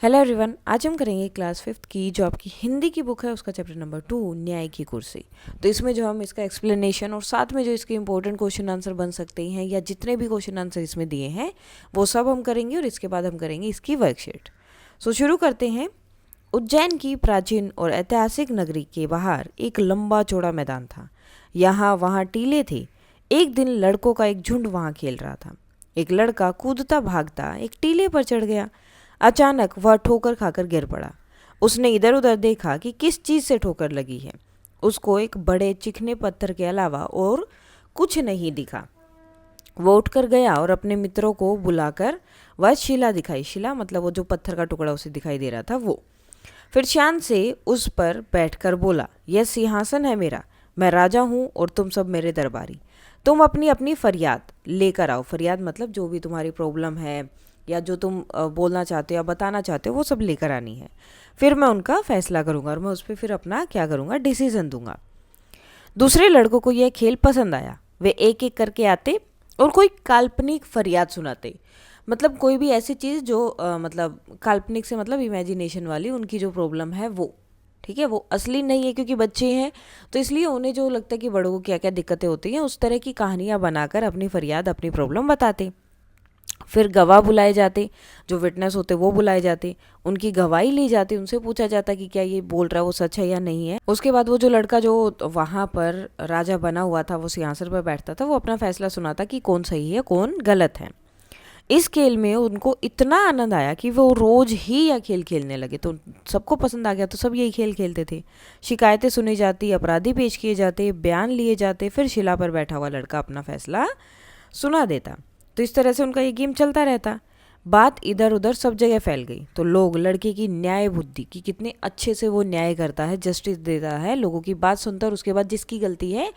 Hello everyone, आज हम करेंगे क्लास 5th की जो आपकी हिंदी की बुक है उसका चैप्टर नंबर 2 न्याय की कुर्सी। तो इसमें जो हम इसका एक्सप्लेनेशन और साथ में जो इसके इंपॉर्टेंट क्वेश्चन आंसर बन सकते हैं या जितने भी क्वेश्चन आंसर इसमें दिए हैं वो सब हम करेंगे और इसके बाद हम करेंगे इसकी वर्कशीट। सो शुरू करते हैं। उज्जैन की प्राचीन और ऐतिहासिक नगरी के बाहर एक लंबा चौड़ा मैदान था। यहाँ वहाँ टीले थे। एक दिन लड़कों का एक झुंड वहाँ खेल रहा था। एक लड़का कूदता भागता एक टीले पर चढ़ गया। अचानक वह ठोकर खाकर गिर पड़ा। उसने इधर उधर देखा कि किस चीज़ से ठोकर लगी है। उसको एक बड़े चिकने पत्थर के अलावा और कुछ नहीं दिखा। वो उठकर गया और अपने मित्रों को बुलाकर वह शिला दिखाई। शिला मतलब वो जो पत्थर का टुकड़ा उसे दिखाई दे रहा था वो। फिर शान से उस पर बैठकर बोला, यह सिंहासन है मेरा, मैं राजा हूँ और तुम सब मेरे दरबारी। तुम अपनी अपनी फरियाद लेकर आओ। फरियाद मतलब जो भी तुम्हारी प्रॉब्लम है या जो तुम बोलना चाहते हो या बताना चाहते हो वो सब लेकर आनी है। फिर मैं उनका फैसला करूँगा और मैं उस पर फिर अपना क्या करूँगा, डिसीजन दूंगा। दूसरे लड़कों को यह खेल पसंद आया। वे एक एक करके आते और कोई काल्पनिक फरियाद सुनाते। मतलब कोई भी ऐसी चीज़ जो मतलब काल्पनिक से मतलब इमेजिनेशन वाली उनकी जो प्रॉब्लम है वो, ठीक है, वो असली नहीं है क्योंकि बच्चे हैं तो इसलिए उन्हें जो लगता है कि बड़ों को क्या क्या दिक्कतें होती हैं उस तरह की कहानियाँ बनाकर अपनी फरियाद अपनी प्रॉब्लम बताते। फिर गवाह बुलाए जाते, जो विटनेस होते वो बुलाए जाते, उनकी गवाही ली जाती, उनसे पूछा जाता कि क्या ये बोल रहा है वो सच है या नहीं है। उसके बाद वो जो लड़का जो वहाँ पर राजा बना हुआ था वो सिंहासन पर बैठता था वो अपना फैसला सुनाता कि कौन सही है कौन गलत है। इस खेल में उनको इतना आनंद आया कि वो रोज ही यह खेल खेलने लगे। तो सबको पसंद आ गया तो सब यही खेल खेलते थे। शिकायतें सुनी जाती, अपराधी पेश किए जाते, बयान लिए जाते, फिर शिला पर बैठा हुआ लड़का अपना फैसला सुना देता। तो इस तरह से उनका ये गेम चलता रहता। बात इधर उधर सब जगह फैल गई तो लोग लड़के की न्याय बुद्धि की कितने अच्छे से वो न्याय करता है, जस्टिस देता है, लोगों की बात सुनता है और उसके बाद जिसकी गलती है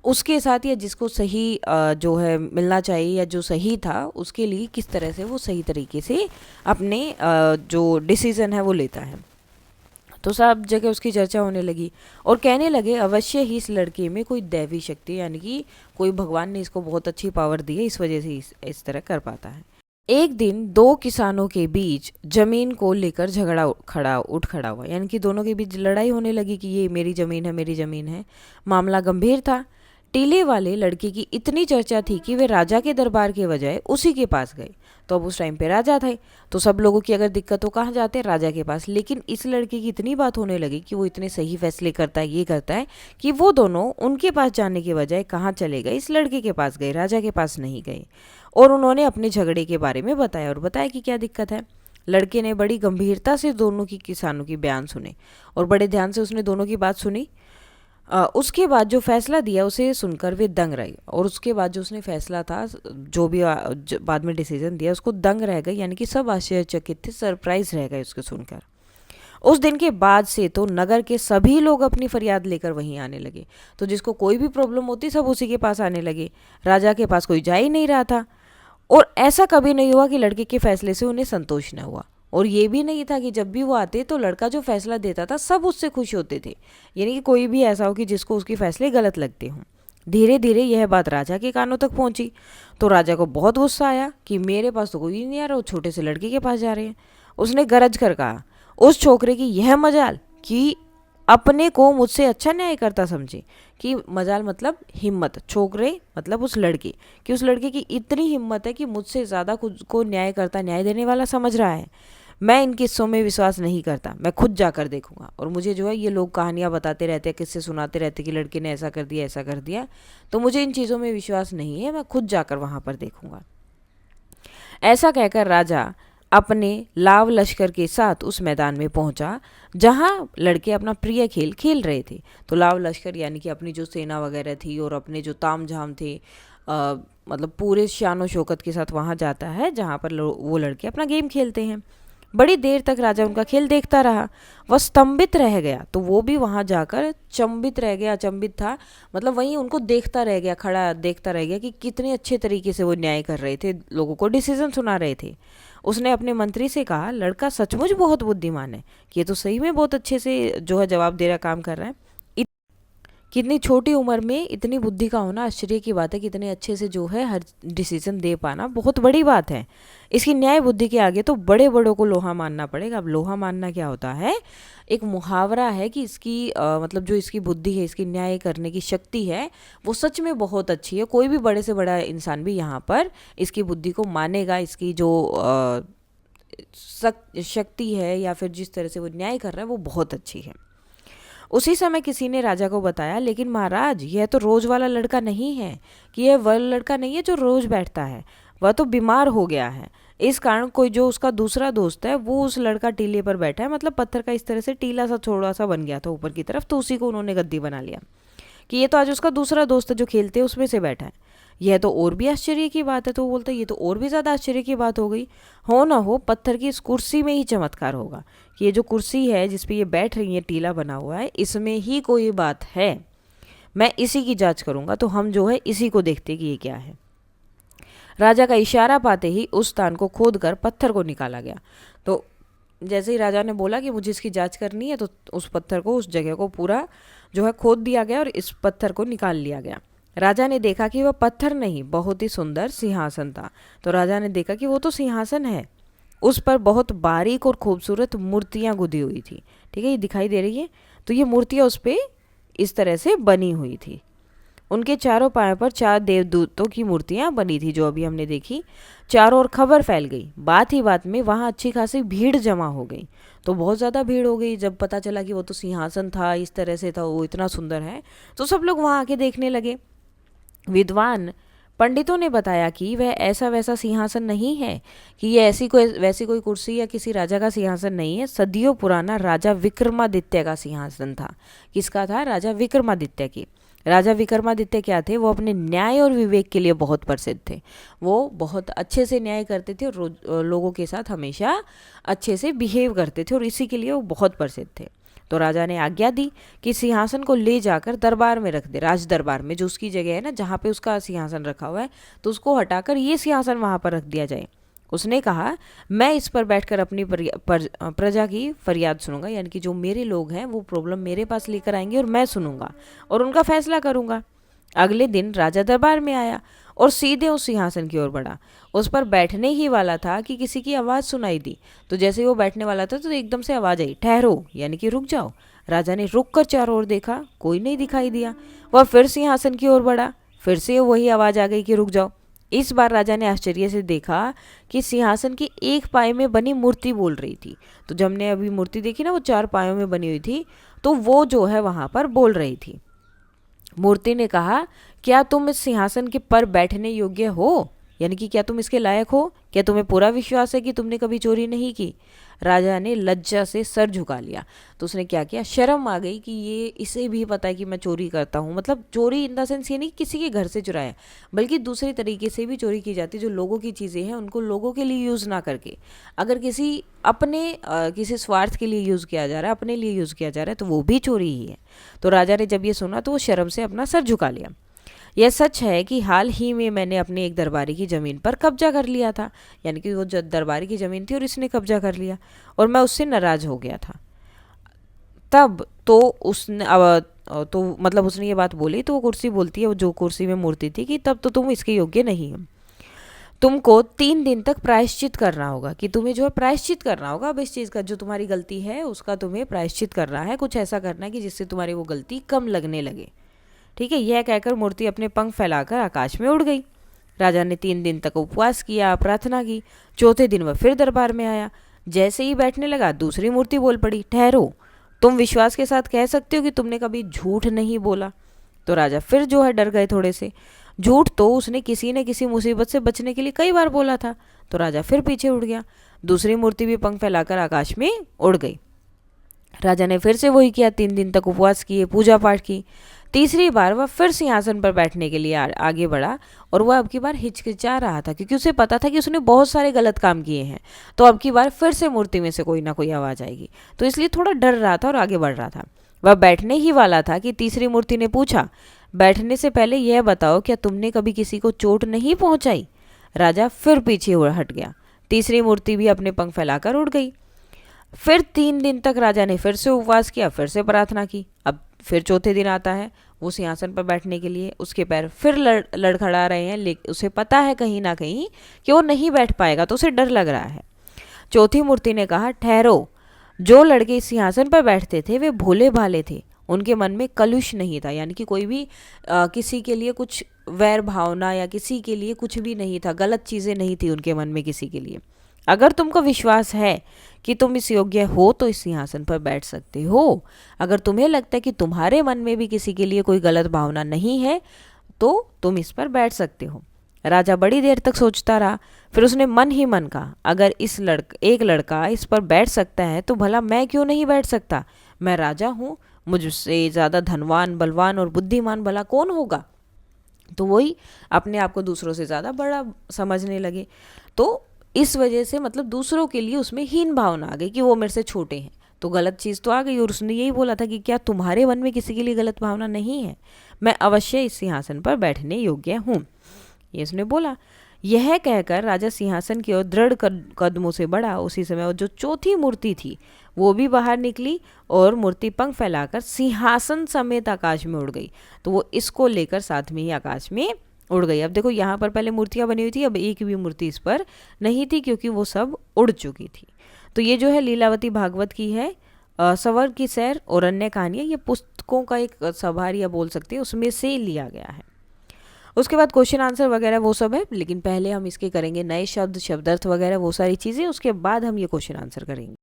उसके साथ या जिसको सही जो है मिलना चाहिए या जो सही था उसके लिए किस तरह से वो सही तरीके से अपने जो डिसीज़न है वो लेता है। तो सब जगह उसकी चर्चा होने लगी और कहने लगे अवश्य ही इस लड़के में कोई दैवी शक्ति यानी कि कोई भगवान ने इसको बहुत अच्छी पावर दी है, इस वजह से इस तरह कर पाता है। एक दिन दो किसानों के बीच जमीन को लेकर झगड़ा उठ खड़ा हुआ, यानी कि दोनों के बीच लड़ाई होने लगी कि ये मेरी ज़मीन है मेरी ज़मीन है। मामला गंभीर था। टीले वाले लड़के की इतनी चर्चा थी कि वे राजा के दरबार के बजाय उसी के पास गए। तो अब उस टाइम पे राजा थे तो सब लोगों की अगर दिक्कत हो कहाँ जाते, राजा के पास। लेकिन इस लड़के की इतनी बात होने लगी कि वो इतने सही फैसले करता है, ये करता है कि वो दोनों उनके पास जाने के बजाय कहाँ चले गए, इस लड़के के पास गए, राजा के पास नहीं गए। और उन्होंने अपने झगड़े के बारे में बताया और बताया कि क्या दिक्कत है। लड़के ने बड़ी गंभीरता से दोनों की किसानों की बयान सुने और बड़े ध्यान से उसने दोनों की बात सुनी। उसके बाद जो फैसला दिया उसे सुनकर वे दंग रहे और उसके बाद जो उसने फैसला था जो भी बाद में डिसीजन दिया उसको दंग रह गए, यानी कि सब आश्चर्यचकित थे, सरप्राइज रह गए उसको सुनकर। उस दिन के बाद से तो नगर के सभी लोग अपनी फरियाद लेकर वहीं आने लगे। तो जिसको कोई भी प्रॉब्लम होती सब उसी के पास आने लगे, राजा के पास कोई जा ही नहीं रहा था। और ऐसा कभी नहीं हुआ कि लड़के के फैसले से उन्हें संतोष न हुआ। और ये भी नहीं था कि जब भी वो आते तो लड़का जो फैसला देता था सब उससे खुश होते थे, यानी कि कोई भी ऐसा हो कि जिसको उसके फैसले गलत लगते हों। धीरे धीरे यह बात राजा के कानों तक पहुंची तो राजा को बहुत गुस्सा आया कि मेरे पास तो कोई नहीं आ रहा, वो छोटे से लड़के के पास जा रहे हैं। उसने गरज कर कहा, उस छोकरे की यह मजाल कि अपने को मुझसे अच्छा न्याय करता समझे। कि मजाल मतलब हिम्मत, छोकरे मतलब उस लड़के कि उस लड़के की इतनी हिम्मत है कि मुझसे ज़्यादा खुद को न्याय करता, न्याय देने वाला समझ रहा है। मैं इन किस्सों में विश्वास नहीं करता, मैं खुद जाकर देखूंगा। और मुझे जो है ये लोग कहानियाँ बताते रहते हैं, किस्से सुनाते रहते कि लड़के ने ऐसा कर दिया ऐसा कर दिया, तो मुझे इन चीज़ों में विश्वास नहीं है, मैं खुद जाकर वहाँ पर देखूंगा। ऐसा कहकर राजा अपने लाव लश्कर के साथ उस मैदान में पहुंचा जहां लड़के अपना प्रिय खेल खेल रहे थे। तो लाव लश्कर यानी कि अपनी जो सेना वगैरह थी और अपने जो ताम झाम थे, मतलब पूरे शानो शौकत के साथ वहां जाता है जहां पर वो लड़के अपना गेम खेलते हैं। बड़ी देर तक राजा उनका खेल देखता रहा, वह स्तंभित रह गया। तो वो भी वहां जाकर चंबित रह गया, अचंबित था, मतलब वहीं उनको देखता रह गया, खड़ा देखता रह गया कि कितने अच्छे तरीके से वो न्याय कर रहे थे, लोगों को डिसीजन सुना रहे थे। उसने अपने मंत्री से कहा, लड़का सचमुच बहुत बुद्धिमान है कि ये तो सही में बहुत अच्छे से जो है जवाब दे रहा, काम कर रहा है। कितनी छोटी उम्र में इतनी बुद्धि का होना आश्चर्य की बात है, कितने अच्छे से जो है हर डिसीजन दे पाना बहुत बड़ी बात है। इसकी न्याय बुद्धि के आगे तो बड़े बड़ों को लोहा मानना पड़ेगा। अब लोहा मानना क्या होता है, एक मुहावरा है कि इसकी मतलब जो इसकी बुद्धि है, इसकी न्याय करने की शक्ति है वो सच में बहुत अच्छी है। कोई भी बड़े से बड़ा इंसान भी यहाँ पर इसकी बुद्धि को मानेगा, इसकी जो शक्ति है या फिर जिस तरह से वो न्याय कर रहा है वो बहुत अच्छी है। उसी समय किसी ने राजा को बताया, लेकिन महाराज यह तो रोज वाला लड़का नहीं है, कि यह वह लड़का नहीं है जो रोज बैठता है, वह तो बीमार हो गया है। इस कारण कोई जो उसका दूसरा दोस्त है वो उस लड़का टीले पर बैठा है, मतलब पत्थर का इस तरह से टीला सा थोड़ा सा बन गया था ऊपर की तरफ, तो उसी को उन्होंने गद्दी बना लिया कि ये तो आज उसका दूसरा दोस्त है जो खेलते हैं उसमें से बैठा है। यह तो और भी आश्चर्य की बात है। तो वो बोलते ये तो और भी ज़्यादा आश्चर्य की बात हो गई। हो ना हो पत्थर की इस कुर्सी में ही चमत्कार होगा, कि ये जो कुर्सी है जिस पे ये बैठ रही है, टीला बना हुआ है, इसमें ही कोई बात है। मैं इसी की जांच करूंगा। तो हम जो है इसी को देखते कि ये क्या है। राजा का इशारा पाते ही उस स्थान को खोद कर पत्थर को निकाला गया। तो जैसे ही राजा ने बोला कि मुझे इसकी जांच करनी है, तो उस पत्थर को, उस जगह को पूरा जो है खोद दिया गया और इस पत्थर को निकाल लिया गया। राजा ने देखा कि वह पत्थर नहीं, बहुत ही सुंदर सिंहासन था। तो राजा ने देखा कि वो तो सिंहासन है, उस पर बहुत बारीक और खूबसूरत मूर्तियाँ गुदी हुई थी। ठीक है, ये दिखाई दे रही है। तो ये मूर्तियाँ उस पर इस तरह से बनी हुई थी। उनके चारों पायों पर 4 देवदूतों की मूर्तियां बनी थी, जो अभी हमने देखी। चारों ओर खबर फैल गई। बात ही बात में वहां अच्छी खासी भीड़ जमा हो गई। तो बहुत ज़्यादा भीड़ हो गई जब पता चला कि वो तो सिंहासन था, इस तरह से था, वो इतना सुंदर है। तो सब लोग वहां आके देखने लगे। विद्वान पंडितों ने बताया कि वह ऐसा वैसा सिंहासन नहीं है, कि ये वैसी कोई कुर्सी या किसी राजा का सिंहासन नहीं है। सदियों पुराना राजा विक्रमादित्य का सिंहासन था। किसका था? राजा विक्रमादित्य की। राजा विक्रमादित्य क्या थे? वो अपने न्याय और विवेक के लिए बहुत प्रसिद्ध थे। वो बहुत अच्छे से न्याय करते थे और लोगों के साथ हमेशा अच्छे से बिहेव करते थे, और इसी के लिए वो बहुत प्रसिद्ध थे। तो राजा ने आज्ञा दी कि सिंहासन को ले जाकर दरबार में रख दे, राज दरबार में, जो उसकी जगह है ना, जहाँ पे उसका सिंहासन रखा हुआ है, तो उसको हटाकर ये सिंहासन वहाँ पर रख दिया जाए। उसने कहा, मैं इस पर बैठकर अपनी प्रजा की फरियाद सुनूंगा, यानी कि जो मेरे लोग हैं वो प्रॉब्लम मेरे पास लेकर आएंगे और मैं सुनूंगा और उनका फैसला करूंगा। अगले दिन राजा दरबार में आया और सीधे उस सिंहासन की ओर बढ़ा। उस पर बैठने ही वाला था कि किसी की आवाज़ सुनाई दी। तो जैसे ही वो बैठने वाला था तो एकदम से आवाज़ आई, ठहरो, यानी कि रुक जाओ। राजा ने रुक कर चारों ओर देखा, कोई नहीं दिखाई दिया। वह फिर सिंहासन की ओर बढ़ा, फिर से वही आवाज़ आ गई कि रुक जाओ। इस बार राजा ने आश्चर्य से देखा कि सिंहासन की एक पाए में बनी मूर्ति बोल रही थी। तो जब हमने अभी मूर्ति देखी ना, वो 4 पायों में बनी हुई थी, तो वो जो है वहाँ पर बोल रही थी। मूर्ति ने कहा, क्या तुम इस सिंहासन के पर बैठने योग्य हो? यानी कि क्या तुम इसके लायक हो? क्या तुम्हें पूरा विश्वास है कि तुमने कभी चोरी नहीं की? राजा ने लज्जा से सर झुका लिया। तो उसने क्या किया, शर्म आ गई कि ये, इसे भी पता है कि मैं चोरी करता हूँ। मतलब चोरी इन द सेंस ये नहीं किसी के घर से चुराया, बल्कि दूसरे तरीके से भी चोरी की जाती है। जो लोगों की चीज़ें हैं उनको लोगों के लिए यूज़ ना करके, अगर किसी अपने किसी स्वार्थ के लिए यूज़ किया जा रहा है, अपने लिए यूज़ किया जा रहा है, तो वो भी चोरी ही है। तो राजा ने जब ये सुना तो वो शर्म से अपना सर झुका लिया। यह सच है कि हाल ही में मैंने अपने एक दरबारी की ज़मीन पर कब्जा कर लिया था, यानी कि वो जो दरबारी की ज़मीन थी और इसने कब्जा कर लिया, और मैं उससे नाराज़ हो गया था। तब तो उसने तो मतलब उसने ये बात बोली, तो वो कुर्सी बोलती है, वो जो कुर्सी में मूर्ति थी, कि तब तो तुम इसके योग्य नहीं हो। तुमको 3 दिन तक प्रायश्चित करना होगा, कि तुम्हें जो है प्रायश्चित करना होगा। अब इस चीज़ का, जो तुम्हारी गलती है उसका तुम्हें प्रायश्चित करना है। कुछ ऐसा करना है कि जिससे तुम्हारी वो गलती कम लगने लगे। ठीक है, यह कहकर मूर्ति अपने पंख फैलाकर आकाश में उड़ गई। राजा ने 3 दिन तक उपवास किया, प्रार्थना की। चौथे दिन वह फिर दरबार में आया। जैसे ही बैठने लगा, दूसरी मूर्ति बोल पड़ी, ठहरो, तुम विश्वास के साथ कह सकते हो कि तुमने कभी झूठ नहीं बोला? तो राजा फिर जो है डर गए थोड़े से। झूठ तो उसने किसी न किसी मुसीबत से बचने के लिए कई बार बोला था। तो राजा फिर पीछे उड़ गया। दूसरी मूर्ति भी पंख फैलाकर आकाश में उड़ गई। राजा ने फिर से वही किया, 3 दिन तक उपवास किए, पूजा पाठ की। तीसरी बार वह फिर सिंहासन पर बैठने के लिए आगे बढ़ा, और वह अब की बार हिचकिचा रहा था, क्योंकि उसे पता था कि उसने बहुत सारे गलत काम किए हैं। तो अब की बार फिर से मूर्ति में से कोई ना कोई आवाज़ आएगी, तो इसलिए थोड़ा डर रहा था और आगे बढ़ रहा था। वह बैठने ही वाला था कि तीसरी मूर्ति ने पूछा, बैठने से पहले यह बताओ, क्या तुमने कभी किसी को चोट नहीं पहुंचाई? राजा फिर पीछे हट गया। तीसरी मूर्ति भी अपने पंख फैलाकर उड़ गई। फिर 3 दिन तक राजा ने फिर से उपवास किया, फिर से प्रार्थना की। अब फिर चौथे दिन आता है, वो सिंहासन पर बैठने के लिए, उसके पैर फिर लड़खड़ा रहे हैं, लेकिन उसे पता है कहीं ना कहीं कि वो नहीं बैठ पाएगा, तो उसे डर लग रहा है। चौथी मूर्ति ने कहा, ठहरो, जो लड़के इस सिंहासन पर बैठते थे वे भोले भाले थे, उनके मन में कलुष नहीं था, यानी कि कोई भी किसी के लिए कुछ वैर भावना या किसी के लिए कुछ भी नहीं था, गलत चीज़ें नहीं थी उनके मन में किसी के लिए। अगर तुमको विश्वास है कि तुम इस योग्य हो तो इस सिंहासन पर बैठ सकते हो। अगर तुम्हें लगता है कि तुम्हारे मन में भी किसी के लिए कोई गलत भावना नहीं है तो तुम इस पर बैठ सकते हो। राजा बड़ी देर तक सोचता रहा, फिर उसने मन ही मन कहा, अगर एक लड़का इस पर बैठ सकता है तो भला मैं क्यों नहीं बैठ सकता? मैं राजा हूँ, मुझसे ज़्यादा धनवान, बलवान और बुद्धिमान भला कौन होगा? तो वही अपने आप को दूसरों से ज़्यादा बड़ा समझने लगे। तो इस वजह से मतलब दूसरों के लिए उसमें हीन भावना आ गई कि वो मेरे से छोटे हैं, तो गलत चीज़ तो आ गई। और उसने यही बोला था कि क्या तुम्हारे मन में किसी के लिए गलत भावना नहीं है? मैं अवश्य इस सिंहासन पर बैठने योग्य हूँ, ये उसने बोला। यह कहकर राजा सिंहासन की ओर दृढ़ कदमों से बढ़ा। उसी समय वो जो चौथी मूर्ति थी वो भी बाहर निकली और मूर्ति पंख फैलाकर सिंहासन समेत आकाश में उड़ गई। तो वो इसको लेकर साथ में ही आकाश में उड़ गई। अब देखो यहाँ पर पहले मूर्तियाँ बनी हुई थी, अब एक भी मूर्ति इस पर नहीं थी क्योंकि वो सब उड़ चुकी थी। तो ये जो है लीलावती भागवत की है सवर की सैर और अन्य कहानियाँ, ये पुस्तकों का एक सभार या बोल सकते हैं उसमें से लिया गया है। उसके बाद क्वेश्चन आंसर वगैरह वो सब है, लेकिन पहले हम इसके करेंगे नए शब्द, शब्दार्थ वगैरह वो सारी चीज़ें, उसके बाद हम ये क्वेश्चन आंसर करेंगे।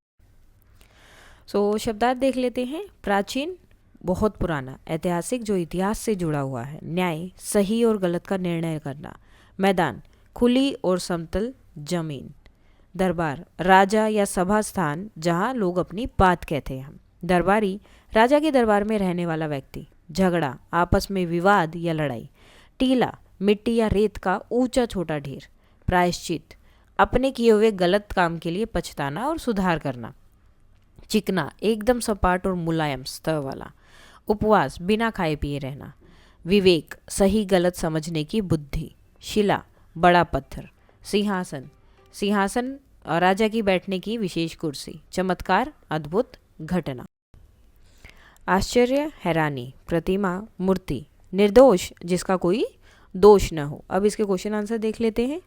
सो शब्दार्थ देख लेते हैं। प्राचीन, बहुत पुराना, ऐतिहासिक, जो इतिहास से जुड़ा हुआ है। न्याय, सही और गलत का निर्णय करना। मैदान, खुली और समतल जमीन। दरबार, राजा या सभा स्थान जहाँ लोग अपनी बात कहते हैं। दरबारी, राजा के दरबार में रहने वाला व्यक्ति। झगड़ा, आपस में विवाद या लड़ाई। टीला, मिट्टी या रेत का ऊंचा छोटा ढेर। प्रायश्चित, अपने किए हुए गलत काम के लिए पछताना और सुधार करना। चिकना, एकदम सपाट और मुलायम सतह वाला। उपवास, बिना खाए पिए रहना। विवेक, सही गलत समझने की बुद्धि। शिला, बड़ा पत्थर। सिंहासन, सिंहासन राजा की बैठने की विशेष कुर्सी। चमत्कार, अद्भुत घटना। आश्चर्य, हैरानी। प्रतिमा, मूर्ति। निर्दोष, जिसका कोई दोष न हो। अब इसके क्वेश्चन आंसर देख लेते हैं।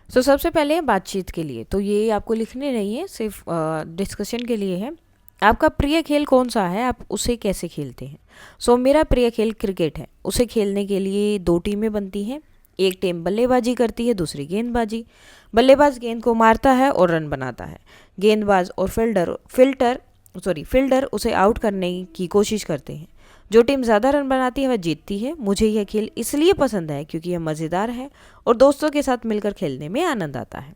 तो सबसे पहले बातचीत के लिए, तो ये आपको लिखने नहीं है, सिर्फ डिस्कशन के लिए है। आपका प्रिय खेल कौन सा है, आप उसे कैसे खेलते हैं? सो मेरा प्रिय खेल क्रिकेट है। उसे खेलने के लिए 2 टीमें बनती हैं। एक टीम बल्लेबाजी करती है, दूसरी गेंदबाजी। बल्लेबाज गेंद को मारता है और रन बनाता है। गेंदबाज और फील्डर उसे आउट करने की कोशिश करते हैं। जो टीम ज़्यादा रन बनाती है वह जीतती है। मुझे यह खेल इसलिए पसंद है क्योंकि यह मज़ेदार है और दोस्तों के साथ मिलकर खेलने में आनंद आता है।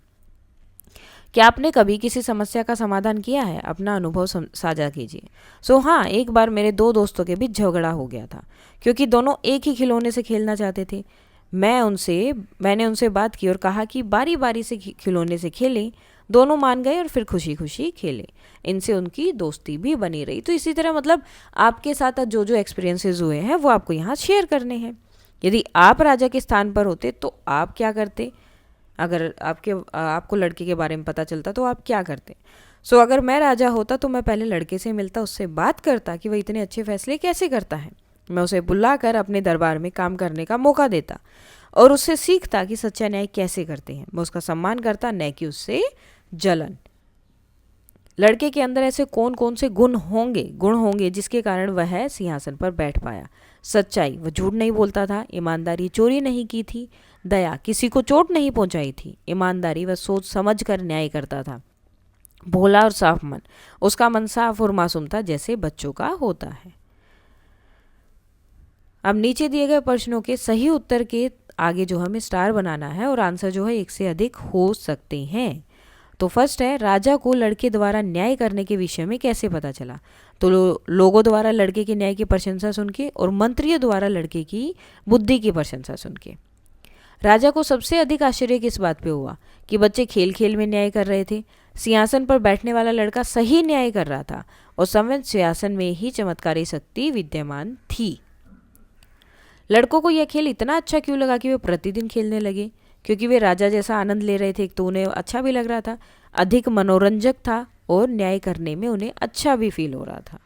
क्या आपने कभी किसी समस्या का समाधान किया है? अपना अनुभव साझा कीजिए। सो हाँ, एक बार मेरे 2 दोस्तों के बीच झगड़ा हो गया था क्योंकि दोनों एक ही खिलौने से खेलना चाहते थे। मैंने उनसे बात की और कहा कि बारी बारी से खिलौने से खेलें। दोनों मान गए और फिर खुशी खुशी खेले। इनसे उनकी दोस्ती भी बनी रही। तो इसी तरह मतलब आपके साथ जो जो एक्सपीरियंसेस हुए हैं वो आपको यहाँ शेयर करने हैं। यदि आप राजा के स्थान पर होते तो आप क्या करते? अगर आपको लड़के के बारे में पता चलता तो आप क्या करते? सो अगर मैं राजा होता तो मैं पहले लड़के से मिलता, उससे बात करता कि वह इतने अच्छे फैसले कैसे करता है। मैं उसे बुलाकर अपने दरबार में काम करने का मौका देता और उससे सीखता कि सच्चा न्याय कैसे करते हैं। मैं उसका सम्मान करता, न कि उससे जलन। लड़के के अंदर ऐसे कौन कौन से गुण होंगे जिसके कारण वह सिंहासन पर बैठ पाया? सच्चाई, वह झूठ नहीं बोलता था। ईमानदारी, चोरी नहीं की थी। दया, किसी को चोट नहीं पहुंचाई थी। ईमानदारी, वह सोच समझ कर न्याय करता था। भोला और साफ मन, उसका मन साफ और मासूम था जैसे बच्चों का होता है। अब नीचे दिए गए प्रश्नों के सही उत्तर के आगे जो हमें स्टार बनाना है और आंसर जो है 1 से अधिक हो सकते हैं। तो फर्स्ट है, राजा को लड़के द्वारा न्याय करने के विषय में कैसे पता चला? तो लोगों द्वारा लड़के के न्याय की प्रशंसा सुन के और मंत्रियों द्वारा लड़के की बुद्धि की प्रशंसा सुन के। राजा को सबसे अधिक आश्चर्य किस बात पे हुआ? कि बच्चे खेल खेल में न्याय कर रहे थे। सिंहासन पर बैठने वाला लड़का सही न्याय कर रहा था और संवैध सिंहासन में ही चमत्कारी शक्ति विद्यमान थी। लड़कों को यह खेल इतना अच्छा क्यों लगा कि वे प्रतिदिन खेलने लगे? क्योंकि वे राजा जैसा आनंद ले रहे थे। एक तो उन्हें अच्छा भी लग रहा था, अधिक मनोरंजक था और न्याय करने में उन्हें अच्छा भी फील हो रहा था।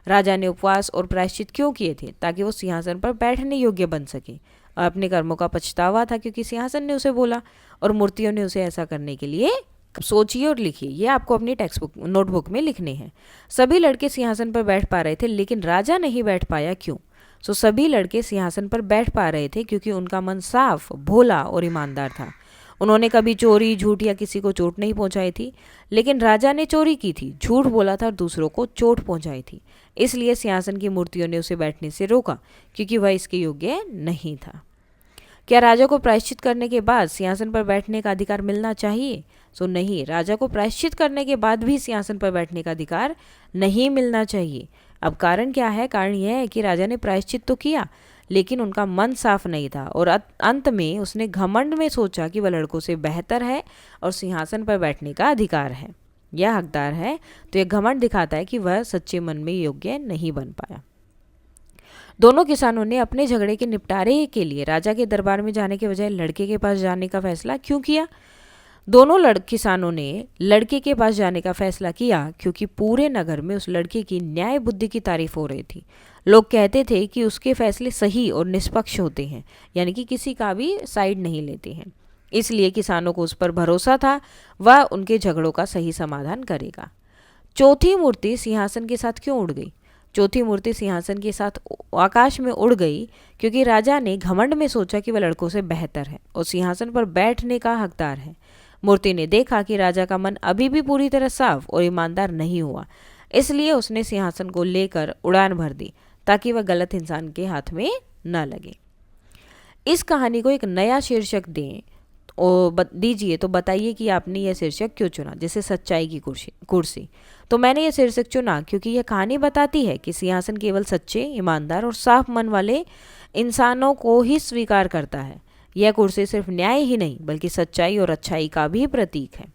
राजा ने उपवास और प्रायश्चित क्यों किए थे? ताकि वो सिंहासन पर बैठने योग्य बन सके। अपने कर्मों का पछतावा था क्योंकि सिंहासन ने उसे बोला और मूर्तियों ने उसे ऐसा करने के लिए सोचिए और लिखिए। ये आपको अपनी टेक्स्ट बुक नोटबुक में लिखने हैं। सभी लड़के सिंहासन पर बैठ पा रहे थे लेकिन राजा नहीं बैठ पाया, क्यों? सभी लड़के सिंहासन पर बैठ पा रहे थे क्योंकि उनका मन साफ, भोला और ईमानदार था। उन्होंने कभी चोरी, झूठ या किसी को चोट नहीं पहुंचाई थी। लेकिन राजा ने चोरी की थी, झूठ बोला था और दूसरों को चोट पहुंचाई थी। इसलिए सिंहासन की मूर्तियों ने उसे बैठने से रोका क्योंकि वह इसके योग्य नहीं था। क्या राजा को प्रायश्चित करने के बाद सिंहासन पर बैठने का अधिकार मिलना चाहिए? नहीं, राजा को प्रायश्चित करने के बाद भी सिंहासन पर बैठने का अधिकार नहीं मिलना चाहिए। अब कारण क्या है? कारण यह है कि राजा ने प्रायश्चित तो किया लेकिन उनका मन साफ नहीं था और अंत में उसने घमंड में सोचा कि वह लड़कों से बेहतर है और सिंहासन पर बैठने का अधिकार है या हकदार है। तो यह घमंड दिखाता है कि वह सच्चे मन में योग्य नहीं बन पाया। दोनों किसानों ने अपने झगड़े के निपटारे के लिए राजा के दरबार में जाने के बजाय लड़के के पास जाने का फैसला क्यों किया? दोनों किसानों ने लड़के के पास जाने का फैसला किया क्योंकि पूरे नगर में उस लड़के की न्याय बुद्धि की तारीफ हो रही थी। लोग कहते थे कि उसके फैसले सही और निष्पक्ष होते हैं, यानी कि किसी का भी साइड नहीं लेते हैं। इसलिए किसानों को उस पर भरोसा था, वह उनके झगड़ों का सही समाधान करेगा। चौथी मूर्ति सिंहासन के साथ क्यों उड़ गई? चौथी मूर्ति सिंहासन के साथ आकाश में उड़ गई क्योंकि राजा ने घमंड में सोचा कि वह लड़कों से बेहतर है और सिंहासन पर बैठने का हकदार है। मूर्ति ने देखा कि राजा का मन अभी भी पूरी तरह साफ और ईमानदार नहीं हुआ, इसलिए उसने सिंहासन को लेकर उड़ान भर दी ताकि वह गलत इंसान के हाथ में न लगे। इस कहानी को एक नया शीर्षक दें दीजिए तो बताइए कि आपने यह शीर्षक क्यों चुना, जैसे सच्चाई की कुर्सी। तो मैंने यह शीर्षक चुना क्योंकि यह कहानी बताती है कि सिंहासन केवल सच्चे, ईमानदार और साफ मन वाले इंसानों को ही स्वीकार करता है। यह कुर्सी सिर्फ न्याय ही नहीं बल्कि सच्चाई और अच्छाई का भी प्रतीक है।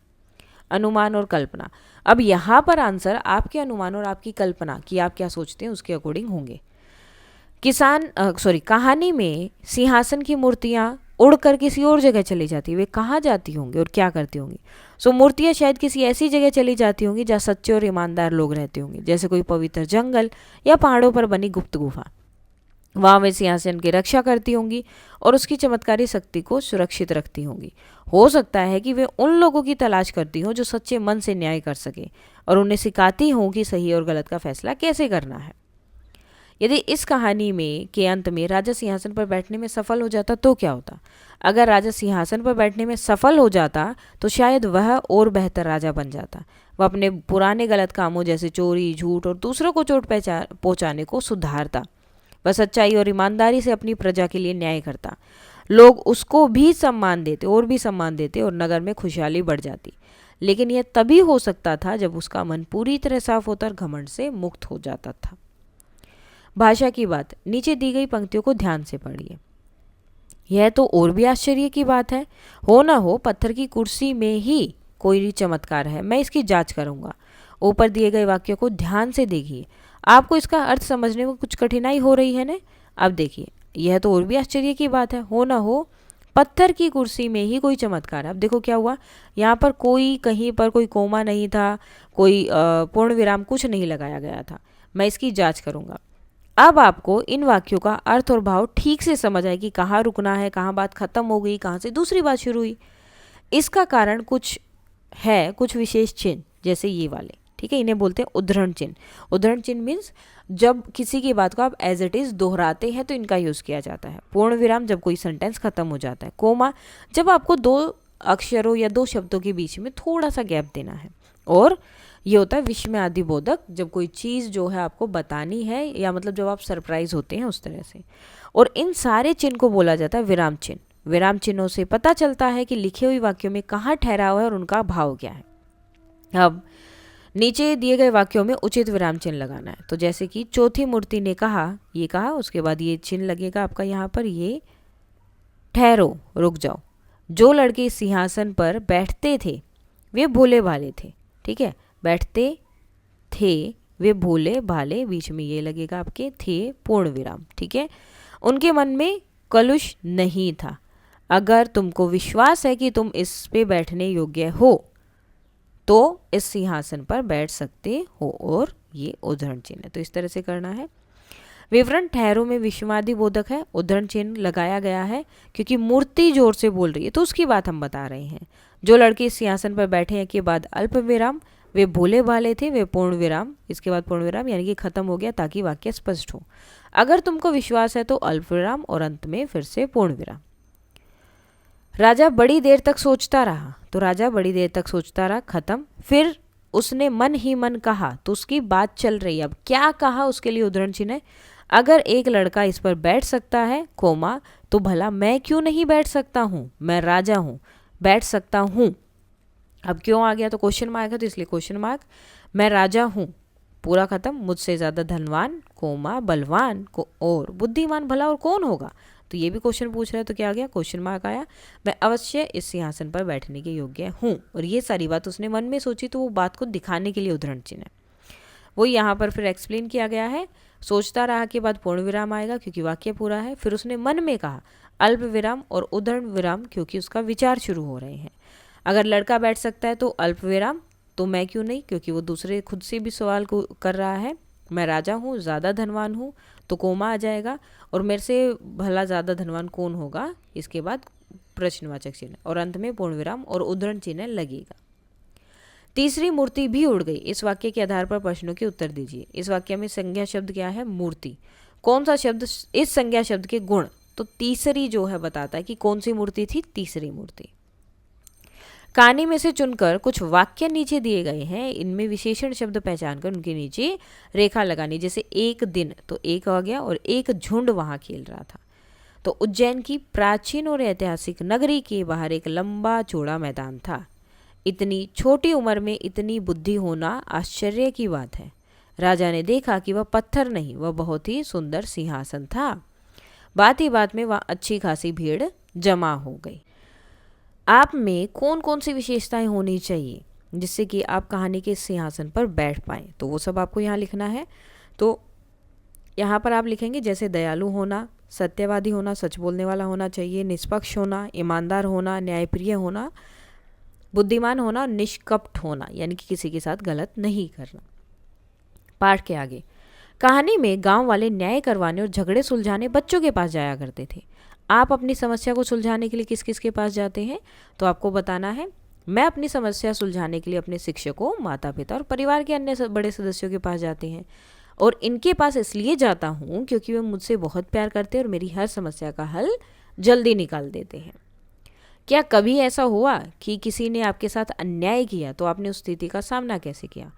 अनुमान और कल्पना। अब यहाँ पर आंसर आपके अनुमान और आपकी कल्पना कि आप क्या सोचते हैं उसके अकॉर्डिंग होंगे। कहानी में सिंहासन की मूर्तियाँ उड़कर किसी और जगह चली जाती, वे कहाँ जाती होंगी और क्या करती होंगी? मूर्तियाँ शायद किसी ऐसी जगह चली जाती होंगी जहाँ सच्चे और ईमानदार लोग रहते होंगे, जैसे कोई पवित्र जंगल या पहाड़ों पर बनी गुप्त गुफा। वहाँ वे सिंहासन की रक्षा करती होंगी और उसकी चमत्कारी शक्ति को सुरक्षित रखती होंगी। हो सकता है कि वे उन लोगों की तलाश करती हों जो सच्चे मन से न्याय कर सके और उन्हें सिखाती हों कि सही और गलत का फैसला कैसे करना है। यदि इस कहानी में के अंत में राजा सिंहासन पर बैठने में सफल हो जाता तो क्या होता? अगर राजा सिंहासन पर बैठने में सफल हो जाता तो शायद वह और बेहतर राजा बन जाता। वह अपने पुराने गलत कामों जैसे चोरी, झूठ और दूसरों को चोट पहुंचाने को सुधारता। वह सच्चाई और ईमानदारी से अपनी प्रजा के लिए न्याय करता। लोग उसको भी सम्मान देते और नगर में खुशहाली बढ़ जाती। लेकिन यह तभी हो सकता था जब उसका मन पूरी तरह साफ होता और घमंड से मुक्त हो जाता था। भाषा की बात। नीचे दी गई पंक्तियों को ध्यान से पढ़िए। यह तो और भी आश्चर्य की बात है। हो ना हो पत्थर की कुर्सी में ही कोई चमत्कार है, मैं इसकी जांच करूंगा। ऊपर दिए गए वाक्यों को ध्यान से देखिए। आपको इसका अर्थ समझने में कुछ कठिनाई हो रही है ना? अब देखिए, यह तो और भी आश्चर्य की बात है। हो ना हो पत्थर की कुर्सी में ही कोई चमत्कार है। अब देखो क्या हुआ, यहाँ पर कोई कहीं पर कोई कोमा नहीं था, कोई पूर्ण विराम कुछ नहीं लगाया गया था। मैं इसकी जांच करूंगा। अब आपको इन वाक्यों का अर्थ और भाव ठीक से समझ आए कि कहाँ रुकना है, कहाँ बात खत्म हो गई, कहाँ से दूसरी बात शुरू हुई। इसका कारण कुछ है, कुछ विशेष चिन्ह जैसे ये वाले, ठीक है, इन्हें बोलते हैं उद्धरण चिन्ह। उद्धरण चिन्ह मीन्स जब किसी की बात को आप एज इट इज दोहराते हैं तो इनका यूज किया जाता है। पूर्ण विराम जब कोई सेंटेंस खत्म हो जाता है। कोमा जब आपको दो अक्षरों या दो शब्दों के बीच में थोड़ा सा गैप देना है। और ये होता है विस्मय आदि बोधक, जब कोई चीज़ जो है आपको बतानी है या मतलब जब आप सरप्राइज होते हैं उस तरह से। और इन सारे चिन्ह को बोला जाता है विराम चिन्ह। विराम चिन्हों से पता चलता है कि लिखे हुए वाक्यों में कहाँ ठहराव है और उनका भाव क्या है। अब नीचे दिए गए वाक्यों में उचित विराम चिन्ह लगाना है। तो जैसे कि चौथी मूर्ति ने कहा, ये कहा, उसके बाद ये चिन्ह लगेगा आपका यहाँ पर, ये ठहरो, रुक जाओ। जो लड़के सिंहासन पर बैठते थे वे भोले भाले थे, ठीक है, बैठते थे वे भोले भाले, बीच में ये लगेगा आपके थे पूर्ण विराम, ठीक है। उनके मन में कलुष नहीं था। अगर तुमको विश्वास है कि तुम इस पे बैठने योग्य हो तो इस सिंहासन पर बैठ सकते हो, और ये उद्धरण चिन्ह है। तो इस तरह से करना है। विवरण ठहरों में विषमादि बोधक है, उद्धरण चिन्ह लगाया गया है क्योंकि मूर्ति जोर से बोल रही है, तो उसकी बात हम बता रहे हैं। जो लड़के इस सिंहासन पर बैठे हैं के बाद अल्प विराम, वे भोले भाले थे, वे पूर्ण विराम, इसके बाद पूर्ण विराम यानी कि खत्म हो गया ताकि वाक्य स्पष्ट हो। अगर तुमको विश्वास है तो अल्प विराम और अंत में फिर से पूर्ण विराम। राजा बड़ी देर तक सोचता रहा, तो राजा बड़ी देर तक सोचता रहा, खत्म। फिर उसने मन ही मन कहा, तो उसकी बात चल रही है। अब क्या कहा उसके लिए उद्धरण चिन्ह है। अगर एक लड़का इस पर बैठ सकता है कोमा, तो भला मैं क्यों नहीं बैठ सकता हूँ, मैं राजा हूँ, बैठ सकता हूँ। अब क्यों आ गया, तो क्वेश्चन मार्क है, तो इसलिए क्वेश्चन मार्क। मैं राजा हूँ, पूरा खत्म। मुझसे ज़्यादा धनवान कोमा बलवान को और बुद्धिमान भला और कौन होगा। तो ये भी क्वेश्चन पूछ रहा है, तो क्या आ गया, क्वेश्चन मार्क आया। मैं अवश्य इस सिंहासन पर बैठने के योग्य हूँ। और ये सारी बात उसने मन में सोची, तो वो बात को दिखाने के लिए उद्धरण चिन्ह है। वो यहाँ पर फिर एक्सप्लेन किया गया है। सोचता रहा के बाद पूर्ण विराम आएगा क्योंकि वाक्य पूरा है। फिर उसने मन में कहा, अल्प विराम और उद्धरण विराम क्योंकि उसका विचार शुरू हो रहे हैं। अगर लड़का बैठ सकता है तो अल्प विराम, तो मैं क्यों नहीं, क्योंकि वो दूसरे खुद से भी सवाल को कर रहा है। मैं राजा हूँ, ज़्यादा धनवान हूँ, तो कोमा आ जाएगा। और मेरे से भला ज़्यादा धनवान कौन होगा, इसके बाद प्रश्नवाचक चिन्ह और अंत में पूर्ण विराम और उद्धरण चिन्ह लगेगा। तीसरी मूर्ति भी उड़ गई। इस वाक्य के आधार पर प्रश्नों के उत्तर दीजिए। इस वाक्य में संज्ञा शब्द क्या है, मूर्ति। कौन सा शब्द इस संज्ञा शब्द के गुण, तो तीसरी जो है बताता है कि कौन सी मूर्ति थी, तीसरी मूर्ति। कहानी में से चुनकर कुछ वाक्य नीचे दिए गए हैं, इनमें विशेषण शब्द पहचान कर उनके नीचे रेखा लगानी। जैसे एक दिन, तो एक आ गया और एक झुंड वहां खेल रहा था। तो उज्जैन की प्राचीन और ऐतिहासिक नगरी के बाहर एक लंबा चौड़ा मैदान था। इतनी छोटी उम्र में इतनी बुद्धि होना आश्चर्य की बात है। राजा ने देखा कि वह पत्थर नहीं, वह बहुत ही सुंदर सिंहासन था। बात ही बात में वहाँ अच्छी खासी भीड़ जमा हो गई। आप में कौन कौन सी विशेषताएं होनी चाहिए जिससे कि आप कहानी के सिंहासन पर बैठ पाएं, तो वो सब आपको यहाँ लिखना है। तो यहाँ पर आप लिखेंगे जैसे दयालु होना, सत्यवादी होना, सच बोलने वाला होना चाहिए, निष्पक्ष होना, ईमानदार होना, न्यायप्रिय होना, बुद्धिमान होना, निष्कपट होना यानी कि किसी के साथ गलत नहीं करना। पाठ के आगे, कहानी में गांव वाले न्याय करवाने और झगड़े सुलझाने बच्चों के पास जाया करते थे। आप अपनी समस्या को सुलझाने के लिए किस किस के पास जाते हैं, तो आपको बताना है। मैं अपनी समस्या सुलझाने के लिए अपने शिक्षकों, माता पिता और परिवार के अन्य बड़े सदस्यों के पास जाते हैं। और इनके पास इसलिए जाता हूँ क्योंकि वे मुझसे बहुत प्यार करते हैं और मेरी हर समस्या का हल जल्दी निकाल देते हैं। क्या कभी ऐसा हुआ कि किसी ने आपके साथ अन्याय किया, तो आपने उस स्थिति का सामना कैसे किया।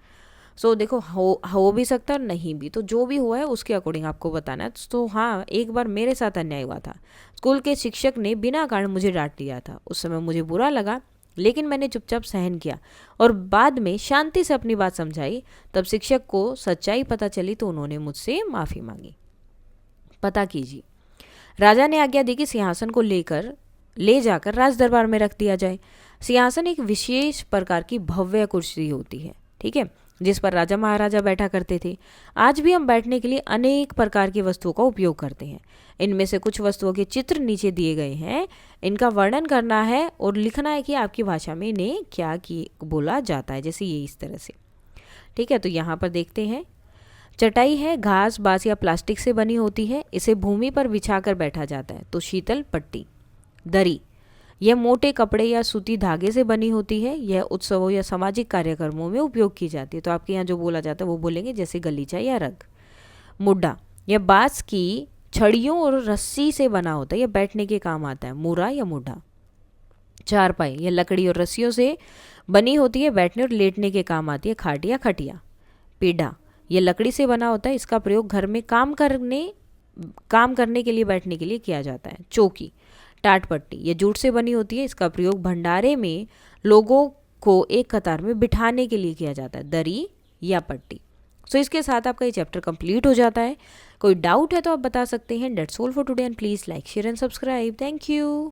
देखो हो भी सकता है और नहीं भी, तो जो भी हुआ है उसके अकॉर्डिंग आपको बताना है। तो हाँ, एक बार मेरे साथ अन्याय हुआ था। स्कूल के शिक्षक ने बिना कारण मुझे डांट दिया था। उस समय मुझे बुरा लगा, लेकिन मैंने चुपचाप सहन किया और बाद में शांति से अपनी बात समझाई। तब शिक्षक को सच्चाई पता चली तो उन्होंने मुझसे माफ़ी मांगी। पता कीजिए। राजा ने आज्ञा दी कि सिंहासन को ले जाकर राज दरबार में रख दिया जाए। सिंहासन एक विशेष प्रकार की भव्य कुर्सी होती है, ठीक है, जिस पर राजा महाराजा बैठा करते थे। आज भी हम बैठने के लिए अनेक प्रकार की वस्तुओं का उपयोग करते हैं। इनमें से कुछ वस्तुओं के चित्र नीचे दिए गए हैं। इनका वर्णन करना है और लिखना है कि आपकी भाषा में इन्हें क्या बोला जाता है, जैसे ये इस तरह से, ठीक है। तो यहाँ पर देखते हैं, चटाई है, घास, बांस या प्लास्टिक से बनी होती है। इसे भूमि पर बिछाकर बैठा जाता है। तो शीतल पट्टी। दरी, यह मोटे कपड़े या सूती धागे से बनी होती है। यह उत्सवों या सामाजिक कार्यक्रमों में उपयोग की जाती है। तो आपके यहाँ जो बोला जाता है वो बोलेंगे, जैसे गलीचा या रग। मुड्डा, यह बांस की छड़ियों और रस्सी से बना होता है। यह बैठने के काम आता है। मुरा या मुड्ढा। चारपाई, यह लकड़ी और रस्सियों से बनी होती है, बैठने और लेटने के काम आती है। खाट या खटिया। पीढ़ा, यह लकड़ी से बना होता है। इसका प्रयोग घर में काम करने के लिए, बैठने के लिए किया जाता है। चौकी। टाटपट्टी, यह जूट से बनी होती है। इसका प्रयोग भंडारे में लोगों को एक कतार में बिठाने के लिए किया जाता है। दरी या पट्टी। इसके साथ आपका ये चैप्टर कंप्लीट हो जाता है। कोई डाउट है तो आप बता सकते हैं। That's all for today and please like, share and subscribe. Thank you.